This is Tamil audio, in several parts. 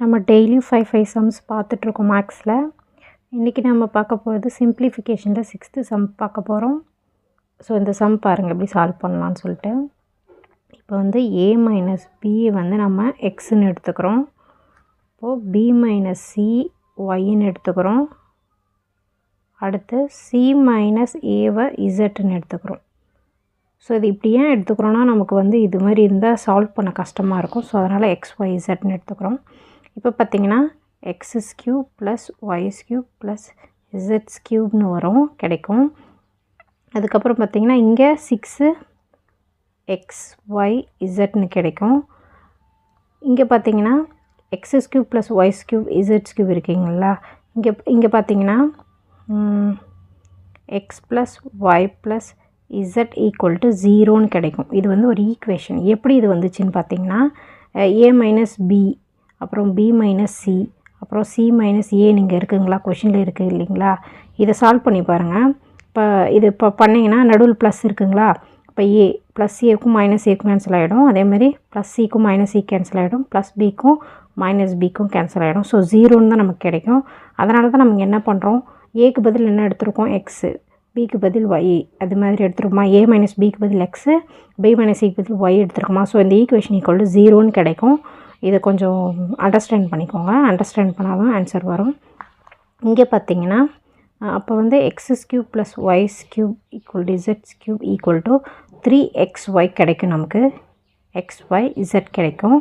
நம்ம டெய்லியும் 5 சம்ஸ் பார்த்துட்ருக்கோம் மேக்ஸில். இன்றைக்கி நம்ம பார்க்க போகிறது சிம்ப்ளிஃபிகேஷனில் 6th சம் பார்க்க போகிறோம். ஸோ இந்த சம் பாருங்கள் எப்படி சால்வ் பண்ணலான்னு சொல்லிட்டு. இப்போ வந்து a மைனஸ் b வந்து நம்ம எக்ஸ்ன்னு எடுத்துக்கிறோம். இப்போது b மைனஸ் c ஒய்ன்னு எடுத்துக்கிறோம். அடுத்து c மைனஸ் ஏவை இசட்ன்னு எடுத்துக்கிறோம். ஸோ இது இப்படி ஏன் எடுத்துக்கிறோன்னா நமக்கு வந்து இது மாதிரி இருந்தால் சால்வ் பண்ண கஷ்டமாக இருக்கும். ஸோ அதனால் எக்ஸ் ஒய் இசட்ன்னு எடுத்துக்கிறோம். இப்போ பார்த்திங்கன்னா x's cube plus y's cube plus இசட்ஸ் கியூப்னு வரும் கிடைக்கும். அதுக்கப்புறம் பார்த்திங்கன்னா இங்கே 6 எக்ஸ் ஒய் இசட்னு கிடைக்கும். இங்கே பார்த்திங்கன்னா x's cube plus y's cube இசட்ஸ் கியூப் இருக்குங்களா. இங்கே பார்த்திங்கன்னா x plus y plus z equal to 0ன்னு கிடைக்கும். இது வந்து ஒரு ஈக்குவேஷன். எப்படி இது வந்துச்சுன்னு பார்த்திங்கன்னா ஏ மைனஸ் பி, அப்புறம் பி மைனஸ் சி, அப்புறம் சி மைனஸ் ஏ நீங்கள் இருக்குங்களா, கொஷினில் இருக்குது இல்லைங்களா. இதை சால்வ் பண்ணி பாருங்கள். இப்போ பண்ணிங்கன்னா நடுவில் ப்ளஸ் இருக்குங்களா. இப்போ ஏ ப்ளஸ் ஏக்கும் மைனஸ் ஏக்கும் கேன்சல் ஆகிடும். அதேமாதிரி ப்ளஸ் சிக்கும் மைனஸ் சி கேன்சல் ஆகிடும். ப்ளஸ் பிக்கும் மைனஸ் பிக்கும் கேன்சல் ஆகிடும். ஸோ 0ன்னு தான் நமக்கு கிடைக்கும். அதனால தான் நம்ம என்ன பண்ணுறோம், ஏக்கு பதில் என்ன எடுத்துருக்கோம், எக்ஸு, பிக்கு பதில் ஒய், அது மாதிரி எடுத்துருக்கோமா. ஏ மைனஸ் பிக்கு பதில் எக்ஸு, பி மைனஸ் சிக்கு பதில் ஒய் எடுத்துருக்கோமா. ஸோ இந்த ஈக்குவேஷன் ஈக்குவல் டு 0ன்னு கிடைக்கும். இதை கொஞ்சம் அண்டர்ஸ்டாண்ட் பண்ணிக்கோங்க. அண்டர்ஸ்டாண்ட் பண்ணால் தான் ஆன்சர் வரும். இங்கே பார்த்தீங்கன்னா அப்போ வந்து x's cube plus y's cube equal to இசட்ஸ் கியூப் ஈக்குவல் டு 3xy கிடைக்கும். நமக்கு xy z கிடைக்கும்.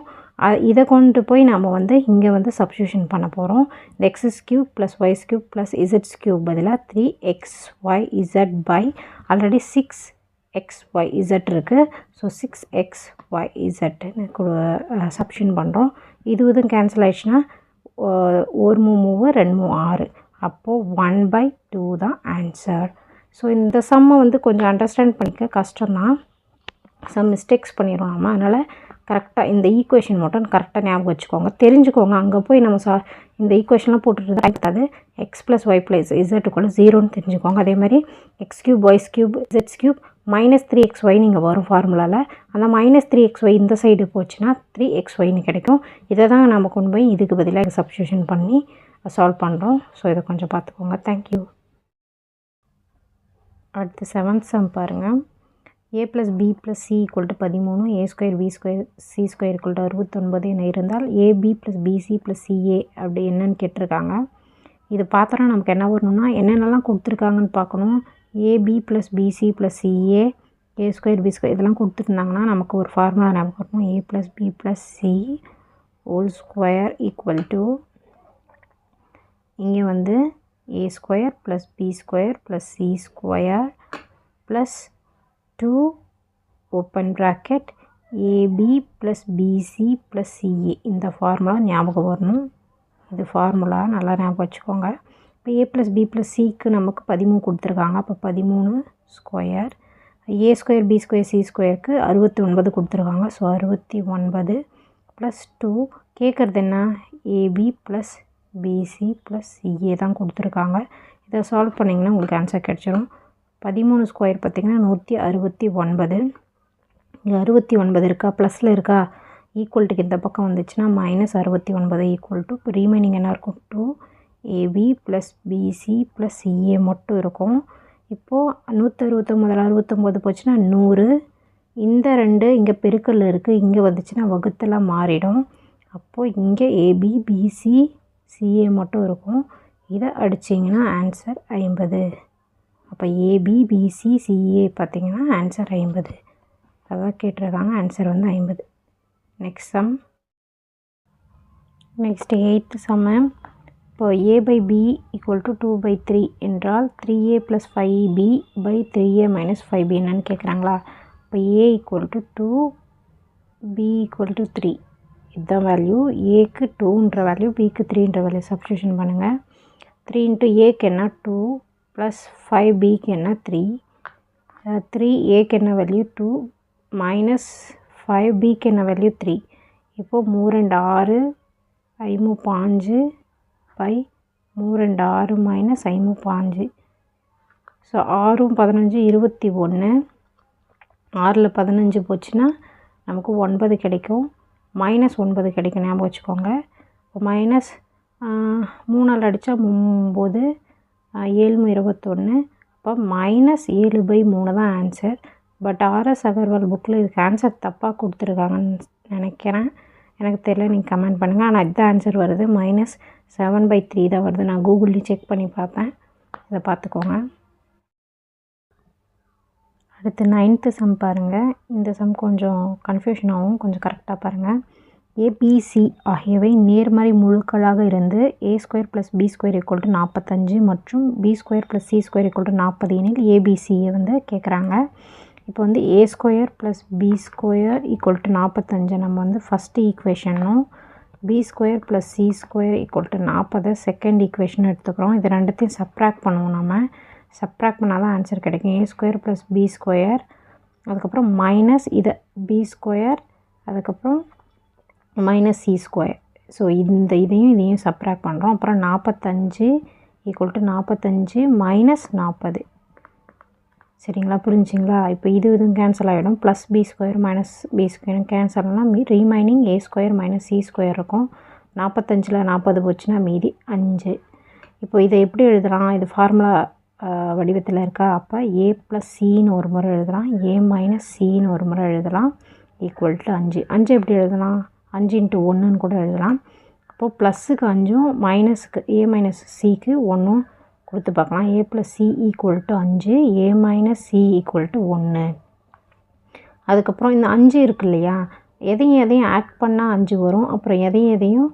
இதை கொண்டு போய் நம்ம வந்து இங்கே வந்து சப்ஸ்டியூஷன் பண்ண போகிறோம். இந்த x's cube plus y's cube plus இசட்ஸ் கியூப் பதிலாக 3xyz பை ஆல்ரெடி 6xyz இருக்குது. ஸோ 6xyzன்னு சப்ஸ்டியூஷன் பண்ணுறோம். இதுவும் கேன்சல் ஆகிடுச்சுன்னா ஒரு மூவு 2 6, அப்போது 1/2 தான் ஆன்சர். ஸோ இந்த சம்மை வந்து கொஞ்சம் அண்டர்ஸ்டாண்ட் பண்ணிக்க கஷ்டம்தான். சம் மிஸ்டேக்ஸ் பண்ணிடுவோம் நம்ம. அதனால் கரெக்டாக இந்த ஈக்குவேஷன் மட்டும் கரெக்டாக ஞாபகம் வச்சுக்கோங்க, தெரிஞ்சுக்கோங்க. அங்கே போய் நம்ம இந்த ஈக்குவேஷன்லாம் போட்டுட்டு அது எக்ஸ் ப்ளஸ் ஒய் ப்ளஸ் இசட்டுக்குள்ள 0ன்னு தெரிஞ்சுக்கோங்க. அதே மாதிரி எக்ஸ் கியூப் ஒய்ஸ் கியூப் இசட்ஸ் கியூப் மைனஸ் 3xy நீங்கள் வரும் ஃபார்முலாவில். அந்த மைனஸ் 3xy இந்த சைடு போச்சுன்னா 3xyன்னு கிடைக்கும். இதை தான் நம்ம கொண்டு போய் இதுக்கு பதிலாக சப்ஸ்டியூஷன் பண்ணி சால்வ் பண்ணுறோம். ஸோ இதை கொஞ்சம் பார்த்துக்கோங்க. தேங்க்யூ. அடுத்து 7th சம் பாருங்கள். a plus B plus C equal to 13, A square B square C square equal to 69 என இருந்தால் AB plus PC plus CA அப்படி என்னன்னு கேட்டிருக்காங்க. இது பார்த்தோன்னா நமக்கு என்ன வரணும்னா என்னென்னலாம் கொடுத்துருக்காங்கன்னு பார்க்கணும். Ab plus PC plus ca, a square B square இதெல்லாம் கொடுத்துருந்தாங்கன்னா நமக்கு ஒரு ஃபார்முலா ஞாபகம் வரணும். A plus B plus c whole square equal to இங்கே வந்து a square plus b square plus c square plus 2 open bracket ab plus PC plus ca. இந்த ஃபார்முலா ஞாபகம் வரணும். இது ஃபார்முலா நல்லா ஞாபகம் வச்சுக்கோங்க. இப்போ ஏ ப்ளஸ் பி ப்ளஸ் சிக்கு நமக்கு 13 கொடுத்துருக்காங்க. அப்போ 13 square, A square B square C ஸ்கொயருக்கு 69 கொடுத்துருக்காங்க. ஸோ 69 ப்ளஸ் 2 கேட்குறது என்ன, AB plus PC plus CA தான் கொடுத்துருக்காங்க. இதை சால்வ் பண்ணிங்கன்னா உங்களுக்கு ஆன்சர் கிடச்சிரும். 13 ஸ்கொயர் பார்த்திங்கன்னா 169. இங்கே 69 இருக்கா, ப்ளஸில் இருக்கா, ஈக்குவல்ட்டுக்கு இந்த பக்கம் வந்துச்சுன்னா மைனஸ் 69 ஈக்குவல் டு இப்போ ரீமைனிங் என்ன இருக்கும், 2 AB plus PC plus CA மட்டும் இருக்கும். இப்போது 169 69 போச்சுன்னா 100. இந்த 2 இங்கே பெருக்கல் இருக்குது, இங்கே வந்துச்சுன்னா வகுத்தில் மாறிடும். அப்போது இங்கே ஏபி பிசி சிஏ மட்டும் இருக்கும். இதை அடிச்சிங்கன்னா ஆன்சர் 50. அப்போ ஏபி பிசி சிஏ பார்த்திங்கன்னா ஆன்சர் 50. அதான் கேட்டிருக்காங்க. ஆன்சர் வந்து 50. Next sum. Next 8th sum. இப்போ A by B equal to 2/3 என்றால் 3a plus 5b by 3a minus 5b என்னன்னு கேட்குறாங்களா. இப்போ a equal to 2, b equal to 3. இதுதான் வேல்யூ. ஏக்கு 2ன்ற வேல்யூ, பிக்கு 3ன்ற வேல்யூ சப்ஸ்டியூஷன் பண்ணுங்கள். 3 இன்ட்டு ஏக்கு என்ன 2 ப்ளஸ் 5பிக்கு என்ன 3, 3ஏக்கு என்ன வேல்யூ 2 மைனஸ் 5பிக்கு என்ன வேல்யூ 3. இப்போது 3 2 6, 5 5 பை 3 2 6 மைனஸ் 5 5. ஸோ 6 15 21. 6ல் 15 போச்சுன்னா நமக்கு 9 கிடைக்கும். -9 கிடைக்கும், ஞாபகம் வச்சுக்கோங்க. இப்போ மைனஸ் 3ஆல் அடித்தா 9, 7 21, அப்போ -7/3 தான் ஆன்சர். பட் ஆர்எஸ் அகர்வால் புக்கில் இதுக்கு ஆன்சர் தப்பாக கொடுத்துருக்காங்கன்னு நினைக்கிறேன். எனக்கு தெரியல, நீங்கள் கமெண்ட் பண்ணுங்கள். ஆனால் இதுதான் ஆன்சர் வருது, -7/3 தான் வருது. நான் கூகுள்லேயும் செக் பண்ணி பார்த்தேன், இதை பார்த்துக்கோங்க. அடுத்து 9th சம் பாருங்கள். இந்த சம் கொஞ்சம் கன்ஃபியூஷன் ஆகும், கொஞ்சம் கரெக்டாக பாருங்கள். ஏபிசி ஆகியவை நேர்மறை முழுக்களாக இருந்து a² + b² = 45 மற்றும் b² + c² = 40 எனில் ஏபிசியை வந்து கேட்குறாங்க. இப்போ வந்து a² + b² = 45 நம்ம வந்து first ஈக்குவேஷனும் b² + c² = 40 second equation எடுத்துக்கிறோம். இது ரெண்டுத்தையும் சப்ராக்ட் பண்ணுவோம். நம்ம சப்ராக்ட் பண்ணால் தான் ஆன்சர் கிடைக்கும். a² + b², அதுக்கப்புறம் மைனஸ் இதை b², அதுக்கப்புறம் -c². ஸோ இதையும் சப்ராக்ட் பண்ணுறோம். அப்புறம் 45 = 45 - 40. சரிங்களா, புரிஞ்சுங்களா? இப்போ இதுவும் கேன்சல் ஆகிடும். +b² - b² கேன்சல் ஆனால் ரிமைனிங் a² - c² இருக்கும். 45ல் 40 போச்சுன்னா மீதி 5. இப்போ இதை எப்படி எழுதலாம்? இது ஃபார்முலா வடிவத்தில் இருக்கா? அப்போ a + cன்னு ஒரு முறை எழுதலாம், a - cன்னு ஒரு முறை எழுதலாம், = 5. 5 எப்படி எழுதலாம்? 5 × 1ன்னு கூட எழுதலாம். அப்போது +க்கு 5ம் மைனஸுக்கு a - cக்கு 1ம் கொடுத்து பார்க்கலாம். a + c = 5, a - c = 1. அதுக்கப்புறம் இந்த 5 இருக்கு இல்லையா, எதையும் ஆட் பண்ணால் 5 வரும். அப்புறம் எதையும்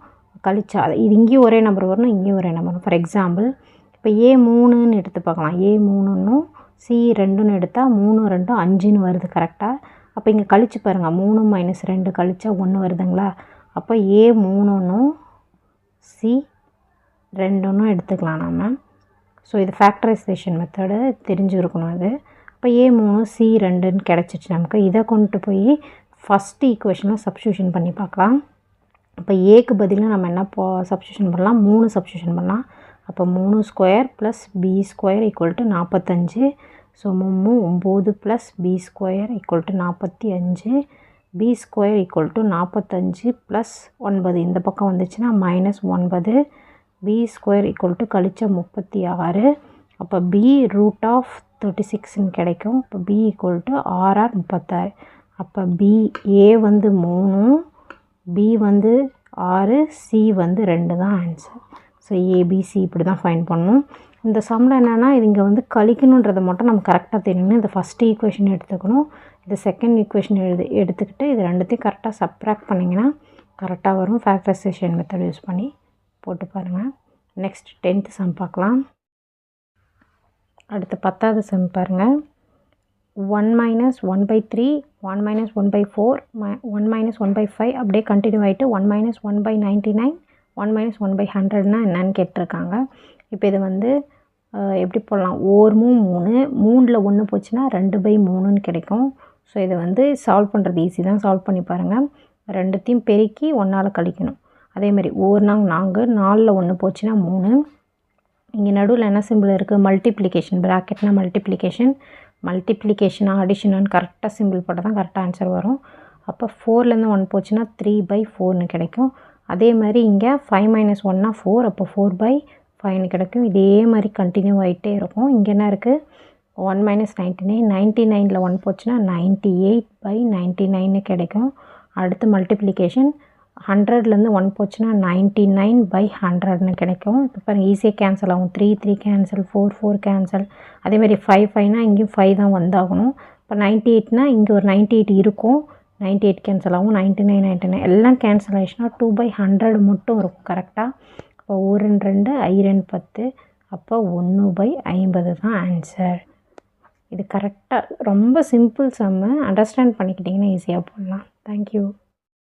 கழிச்சா இது இங்கேயும் ஒரே நம்பர் வரணும், இங்கேயும் ஒரே நம்பர் வரும். ஃபார் எக்ஸாம்பிள் இப்போ a3ன்னு எடுத்து பார்க்கலாம். a3ன்னும் c2ன்னு எடுத்தால் 3 2 5ன்னு வருது கரெக்டாக. அப்போ இங்கே கழிச்சு பாருங்கள், 3 - 2 கழிச்சா 1 வருதுங்களா? அப்போ a3ன்னும் c2ன்னும் எடுத்துக்கலாம் நம்ம. ஸோ இது ஃபேக்டரைசேஷன் மெத்தடு தெரிஞ்சுருக்கணும் இது. இப்போ a3 c2ன்னு கிடச்சிச்சு நமக்கு. இதை கொண்டு போய் ஃபஸ்ட்டு ஈக்குவேஷனில் சப்ஸ்டியூஷன் பண்ணி பார்க்கலாம். இப்போ ஏக்கு பதிலாக நம்ம என்ன சப்ஸ்டியூஷன் பண்ணலாம்? 3 சப்ஸ்டியூஷன் பண்ணலாம். அப்போ 3² + b² = 45. So 3 9 + b² = 45. b² = 45 + 9 இந்த பக்கம் வந்துச்சுன்னா -9. b² = கழிச்சா 36. அப்போ b √36ன்னு கிடைக்கும். இப்போ b = 6 36. அப்போ a வந்து 3, b வந்து 6, c வந்து 2 தான் ஆன்சர். ஸோ ஏபிசி இப்படி தான் ஃபைண்ட் பண்ணணும். இந்த சம்மில் என்னென்னா, இது இங்கே வந்து கழிக்கணுன்றதை மட்டும் நம்ம கரெக்டாக தெரியணும். இந்த ஃபஸ்ட்டு ஈக்குவேஷன் எடுத்துக்கணும், இது செகண்ட் ஈக்குவேஷன் எடுத்துக்கிட்டு இது ரெண்டுத்தையும் கரெக்டாக சப்ராக்ட் பண்ணிங்கன்னா கரெக்டாக வரும். ஃபேக்டரைசேஷன் மெத்தட் யூஸ் பண்ணி போட்டு பாருங்கள். நெக்ஸ்ட் 10th சம் பார்க்கலாம். அடுத்து 10வது சம் பாருங்கள். 1 - 1/3, 1 - 1/4, 1 - 1/5 அப்படியே கண்டினியூ ஆகிட்டு 1 - 1/99, 1 - 1/100னா என்னன்னு கேட்டிருக்காங்க. இப்போ இது வந்து எப்படி போடலாம்? ஓர்மும் 3, 3ல் 1 போச்சுன்னா 2/3ன்னு கிடைக்கும். ஸோ இதை வந்து சால்வ் பண்ணுறது ஈஸி தான், சால்வ் பண்ணி பாருங்கள். ரெண்டுத்தையும் பெருக்கி 1ஆல் கழிக்கணும். அதேமாதிரி ஓர்னாங்க 4, 4ல் 1 போச்சுன்னா 3. இங்கே நடுவில் என்ன சிம்பிள் இருக்குது? மல்டிப்ளிகேஷன், ப்ராக்கெட்னா மல்டிப்ளிகேஷனா அடிஷனான்னு கரெக்டாக சிம்பிள் போட்டால் தான் கரெக்டாக ஆன்சர் வரும். அப்போ 4லேருந்து 1 போச்சுன்னா 3/4ன்னு கிடைக்கும். அதே மாதிரி இங்கே 5 - 1னா 4, அப்போ 4/5ன்னு கிடைக்கும். இதே மாதிரி கண்டினியூ ஆகிட்டே இருக்கும். இங்கே என்ன இருக்குது? 1 - 99, 99ல் 1 போச்சுன்னா 98/99ன்னு கிடைக்கும். அடுத்து மல்டிப்ளிகேஷன் 100லேருந்து 1 போச்சுன்னா 99/100ன்னு கிடைக்கும். இப்போ பாருங்கள், ஈஸியாக கேன்சல் ஆகும். 3 3 கேன்சல், 4 4 கேன்சல். அதேமாதிரி 5 5னா இங்கேயும் 5 தான் வந்தாகணும். இப்போ 98னா இங்கே ஒரு 98 இருக்கும், 98 கேன்சல் ஆகும். 99 99 எல்லாம் கேன்சல் ஆகிடுச்சுன்னா 2/100 மட்டும் இருக்கும் கரெக்டாக. அப்போ 1 2 2 10, அப்போ 1/50 தான் ஆன்சர். இது கரெக்டாக ரொம்ப சிம்பிள் சம்மு, அண்டர்ஸ்டாண்ட் பண்ணிக்கிட்டிங்கன்னா ஈஸியாக போடலாம். தேங்க்யூ.